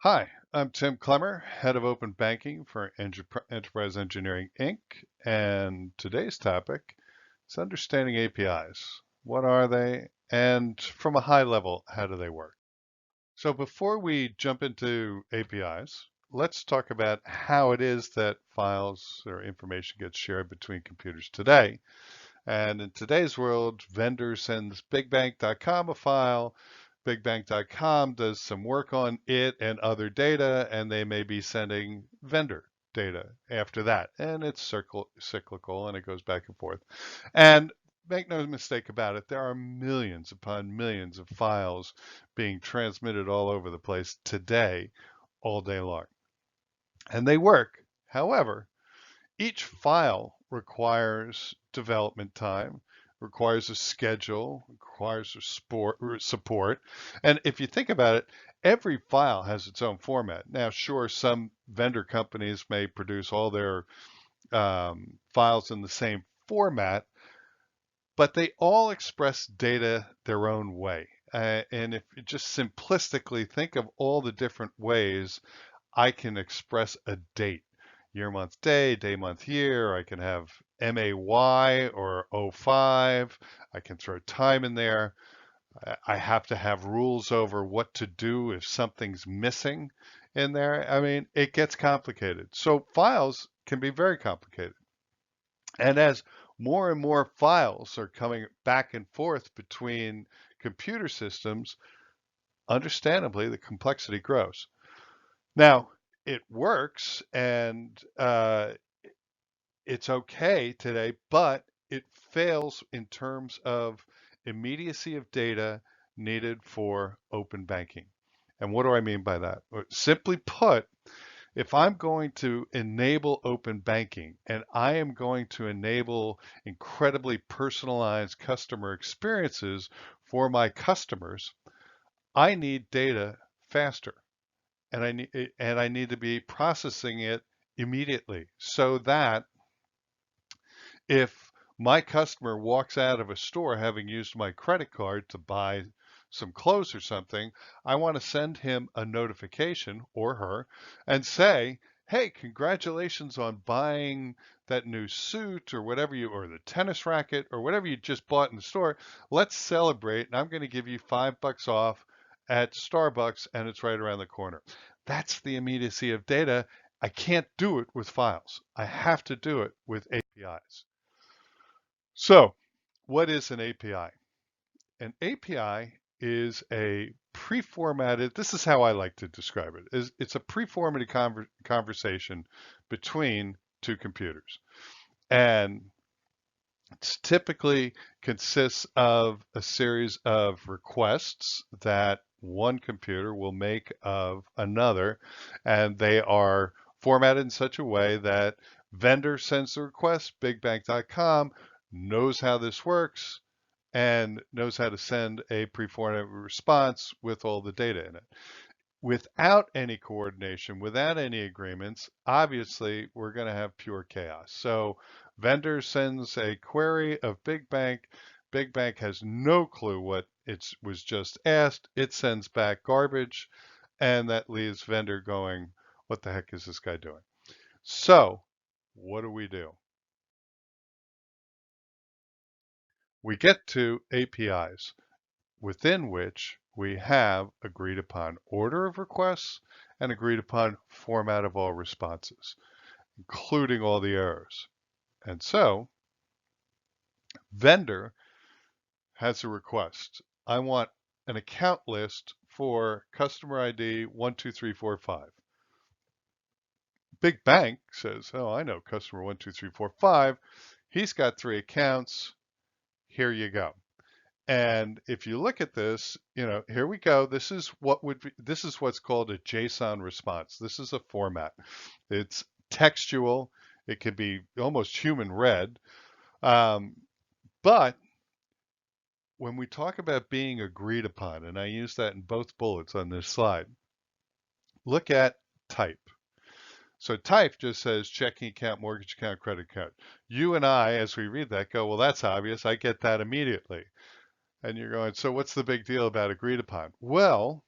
Hi, I'm Tim Clemmer, Head of Open Banking for Enterprise Engineering Inc. And today's topic is understanding APIs. What are they? And from a high level, how do they work? So before we jump into APIs, let's talk about how it is that files or information gets shared between computers today. And in today's world, vendor sends bigbank.com a file. Bigbank.com does some work on it and other data, and they may be sending vendor data after that. And it's cyclical and it goes back and forth. And make no mistake about it, there are millions upon millions of files being transmitted all over the place today, all day long. And they work. However, each file requires development time, requires a schedule, requires support. And if you think about it, every file has its own format. Now, sure, some vendor companies may produce all their files in the same format, but they all express data their own way. And if you just simplistically think of all the different ways I can express a date, year, month, day, month, year. I can have MAY or '05. I can throw time in there. I have to have rules over what to do if something's missing in there. I mean, it gets complicated. So files can be very complicated. And as more and more files are coming back and forth between computer systems, understandably, the complexity grows. Now, it works and it's okay today, but it fails in terms of immediacy of data needed for open banking. And what do I mean by that? Simply put, if I'm going to enable open banking and I am going to enable incredibly personalized customer experiences for my customers, I need data faster and I need to be processing it immediately so that if my customer walks out of a store having used my credit card to buy some clothes or something, I want to send him a notification or her and say, hey, congratulations on buying that new suit or whatever or the tennis racket or whatever you just bought in the store. Let's celebrate. And I'm going to give you $5 off at Starbucks and it's right around the corner. That's the immediacy of data. I can't do it with files. I have to do it with APIs. So, what is an API? An API is a pre-formatted, this is how I like to describe it, is it's a pre-formatted conversation between two computers. And it typically consists of a series of requests that one computer will make of another, and they are formatted in such a way that vendor sends the request, bigbank.com knows how this works and knows how to send a pre-formatted response with all the data in it. Without any coordination, without any agreements, obviously we're going to have pure chaos. So vendor sends a query of Big Bank. Big Bank has no clue what it was just asked. It sends back garbage, and that leaves vendor going, what the heck is this guy doing? So what do? We get to APIs, within which we have agreed upon order of requests and agreed upon format of all responses, including all the errors. And so vendor has a request. I want an account list for customer ID 12345. Big Bank says, oh, I know customer 12345. He's got 3 accounts. Here you go. And if you look at this, here we go. This is what's called a JSON response. This is a format. It's textual. It can be almost human read. But when we talk about being agreed upon, and I use that in both bullets on this slide, look at type. So type just says checking account, mortgage account, credit account. You and I, as we read that, go, well, that's obvious. I get that immediately. And you're going, so what's the big deal about agreed upon? Well,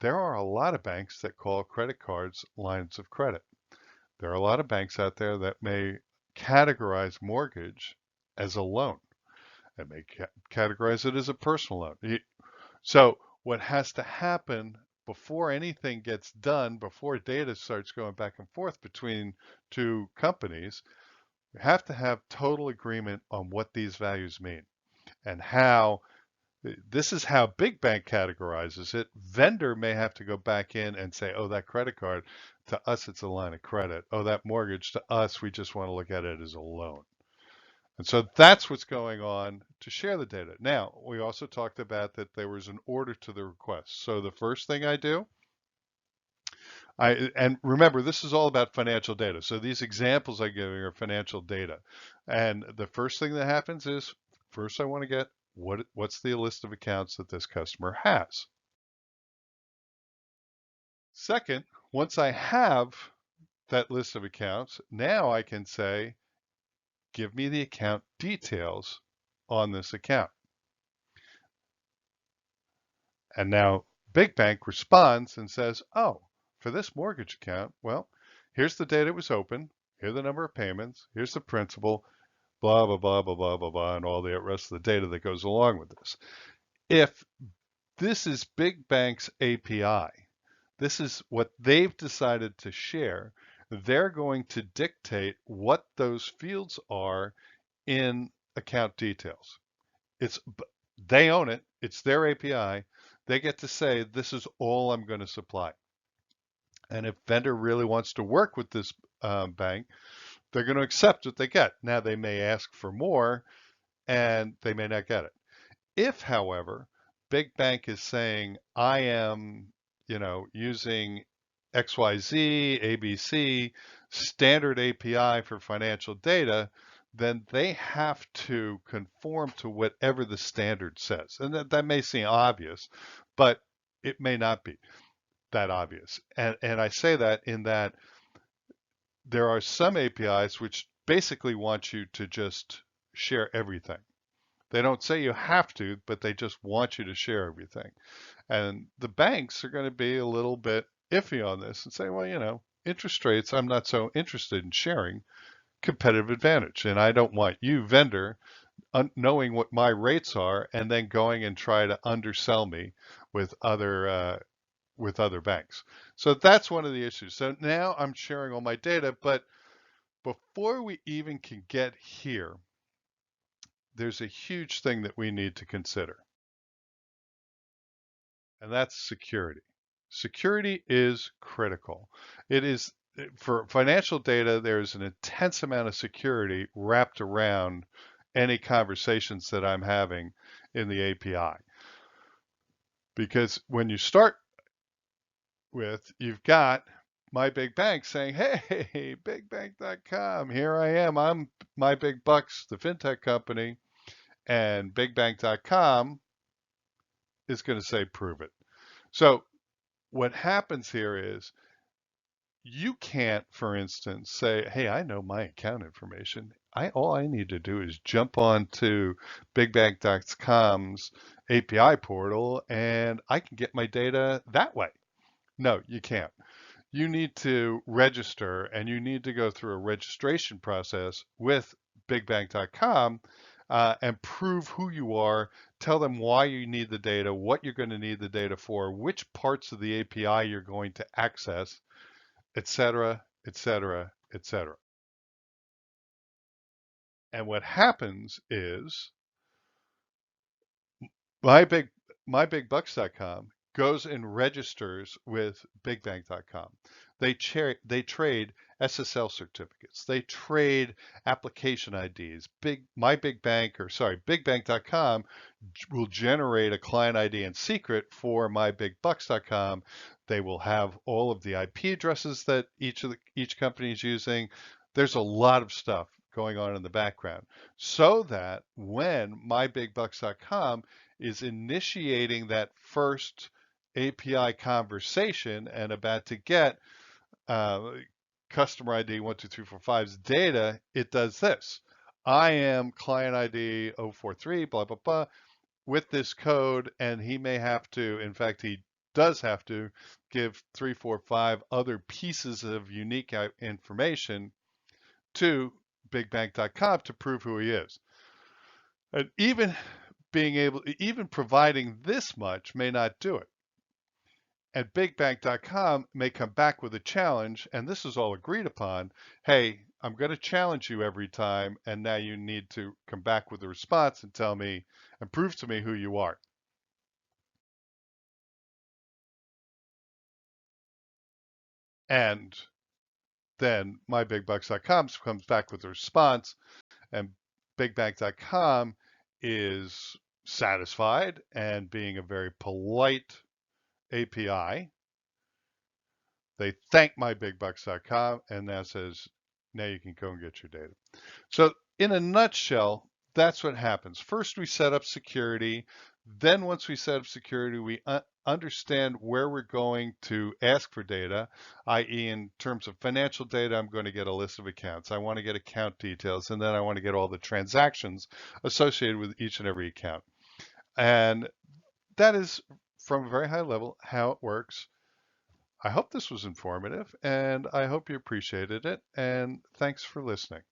there are a lot of banks that call credit cards lines of credit. There are a lot of banks out there that may categorize mortgage as a loan and may categorize it as a personal loan. So what has to happen before anything gets done, before data starts going back and forth between two companies, you have to have total agreement on what these values mean and how. This is how Big Bank categorizes it. Vendor may have to go back in and say, oh, that credit card, to us, it's a line of credit. Oh, that mortgage, to us, we just want to look at it as a loan. And so that's what's going on to share the data. Now, we also talked about that there was an order to the request. So the first thing I do, and remember, this is all about financial data. So these examples I give you are financial data. And the first thing that happens is, first I want to get what's the list of accounts that this customer has. Second, once I have that list of accounts, now I can say, give me the account details on this account. And now Big Bank responds and says, oh, for this mortgage account, well, here's the date it was open, here's the number of payments, here's the principal, blah, blah, blah, blah, blah, blah, blah, and all the rest of the data that goes along with this. If this is Big Bank's API, this is what they've decided to share, they're going to dictate what those fields are in account details. They own it, it's their API, they get to say, this is all I'm going to supply. And if vendor really wants to work with this bank, they're going to accept what they get. Now they may ask for more and they may not get it. If, however, Big Bank is saying, I am, using XYZ, ABC, standard API for financial data, then they have to conform to whatever the standard says. And that may seem obvious, but it may not be that obvious. And I say that in that there are some APIs which basically want you to just share everything. They don't say you have to, but they just want you to share everything. And the banks are going to be a little bit iffy on this and say, well, interest rates, I'm not so interested in sharing. Competitive advantage. And I don't want you, vendor, knowing what my rates are and then going and try to undersell me with other banks. So that's one of the issues. So now I'm sharing all my data, but before we even can get here, there's a huge thing that we need to consider, and that's security. Security is critical. It is, for financial data, there's an intense amount of security wrapped around any conversations that I'm having in the API. Because when you start with, you've got my big bank saying, hey, bigbank.com, here I am. I'm My Big Bucks, the fintech company, and bigbank.com is going to say, prove it. So what happens here is you can't, for instance, say, hey, I know my account information. All I need to do is jump on to bigbank.com's API portal and I can get my data that way. No, you can't. You need to register and you need to go through a registration process with bigbank.com and prove who you are, tell them why you need the data, what you're going to need the data for, which parts of the API you're going to access, et cetera, et cetera, et cetera. And what happens is mybigbucks.com goes and registers with bigbank.com. They trade SSL certificates. They trade application IDs. Bigbank.com will generate a client ID in secret for mybigbucks.com. They will have all of the IP addresses that each company is using. There's a lot of stuff going on in the background so that when mybigbucks.com is initiating that first API conversation and about to get customer ID 12345's data, it does this. I am client ID 043, blah, blah, blah, with this code, and he may have to, in fact, he does have to give 3, 4, 5 other pieces of unique information to bigbank.com to prove who he is. And even providing this much may not do it. And bigbank.com may come back with a challenge, and this is all agreed upon. Hey, I'm going to challenge you every time, and now you need to come back with a response and tell me and prove to me who you are. And then mybigbucks.com comes back with a response, and bigbank.com is satisfied and being a very polite API. They thank mybigbucks.com and that says, now you can go and get your data. So in a nutshell, that's what happens. First, we set up security. Then once we set up security, we understand where we're going to ask for data, i.e. in terms of financial data, I'm going to get a list of accounts. I want to get account details, and then I want to get all the transactions associated with each and every account. And that is, from a very high level, how it works. I hope this was informative, and I hope you appreciated it, and thanks for listening.